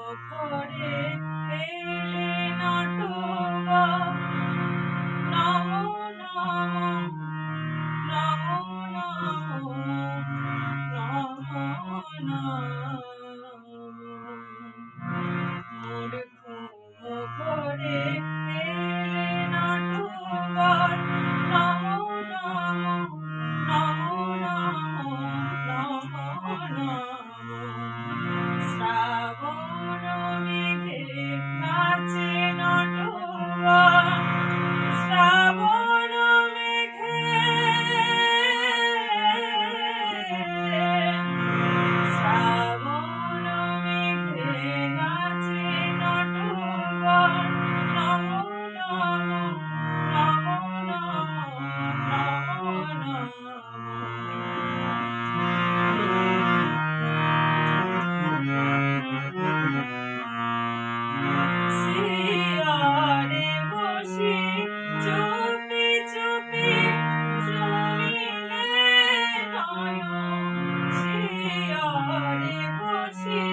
ঘরে পেলে নটবর। নমো নমো নমো নমো নমো নমো। মোর ঘুম ঘরে পেলে নটবর। নমো নমো নমো নমো নমো নমো। শ্রাবণ মেঘে নাচে নটবর। শ্রাবণ মেঘে শ্রাবণ মেঘে নাচে নটবর। নমো নমো নমো নমো নমো নমো। শিয়ারে বসে চুপি চুপি চুমিলে নয়ন। শিয়ারে বসে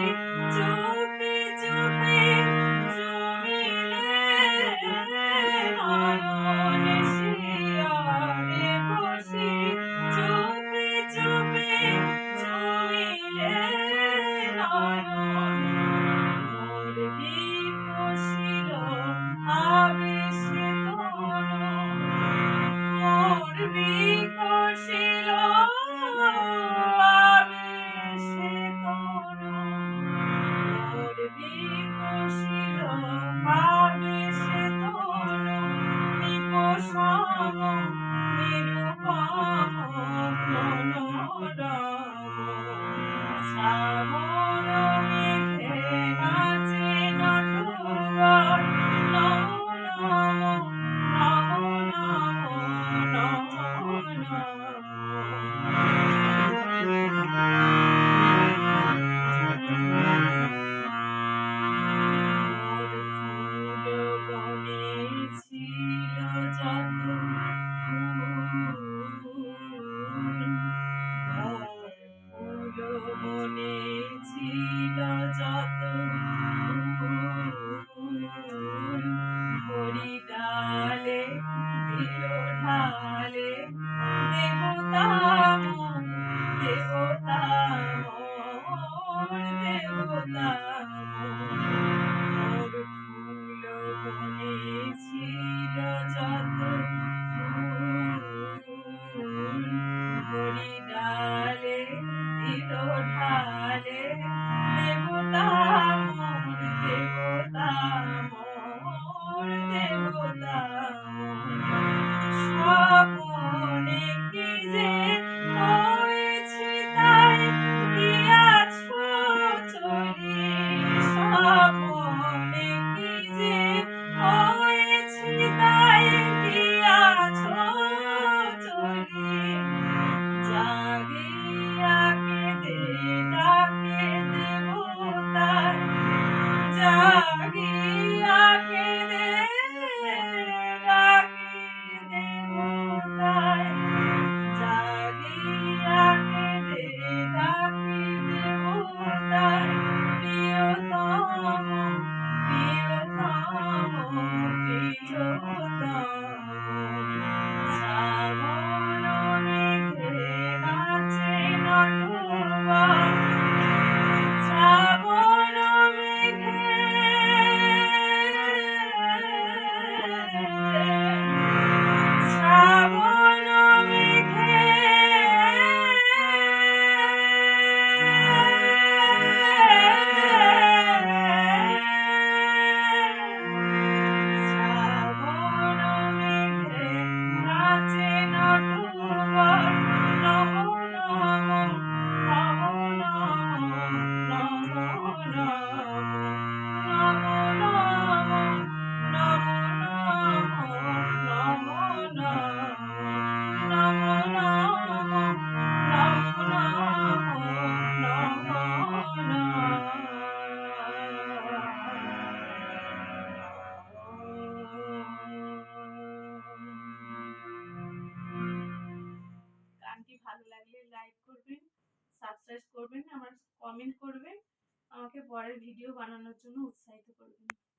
চুপি চুপি চুমিলে নয়ন। শিয়ারে বসে চুপি চুপি চুমিলে নয়ন। মোর বিকশিল আবেশে তনু। মোর বিকশিল আবেশে তনু। মোর বিকশিল আবেশে তনু। বিকশম নিরুপম মনোরম। শ্রাবণ মেঘে নাচে নটবর। নমো নমো নমো নমো নমো মোর ফুল বনে ছিল যত ফুল। মোর ফুল বনে ছিল যত ফুল। হরি ডালে দিল ঢালে দেবতা মোর। দেবতা মোর দেবতা মোর। মোর ফুল বনে ছিল যত ফুল। হরি ডালে দিল ঢালে দেবতা মোর। দেবতা মোর দেবতা মোর। স্বপনে কি যে হয়েছে তাই দিয়াছ চলি। স্বপনে কি যে হয়েছে তাই দিয়াছ চলি। জাগিয়া কেঁদে ডাকে দেবতায়। জাগিয়া কেঁদে ডাকে দেবতায়। জাগিয়া কেঁদে ডাকে দেবতায়। প্রিয়তম প্রিয়তম প্রিয়তম। শ্রাবণ মেঘে নাচে নটবর। শ্রাবণ মেঘে শ্রাবণ মেঘে শ্রাবণ মেঘে নাচে নটবর। নমো নমো নমো নমো নমো নমো নমো নমো নমো নমো নমো নমো গানটি ভালো লাগলে লাইক করবেন, সাবস্ক্রাইব করবেন, আমার কমেন্ট করবেন। আমাকে পরের ভিডিও বানানোর জন্য উৎসাহিত করবেন।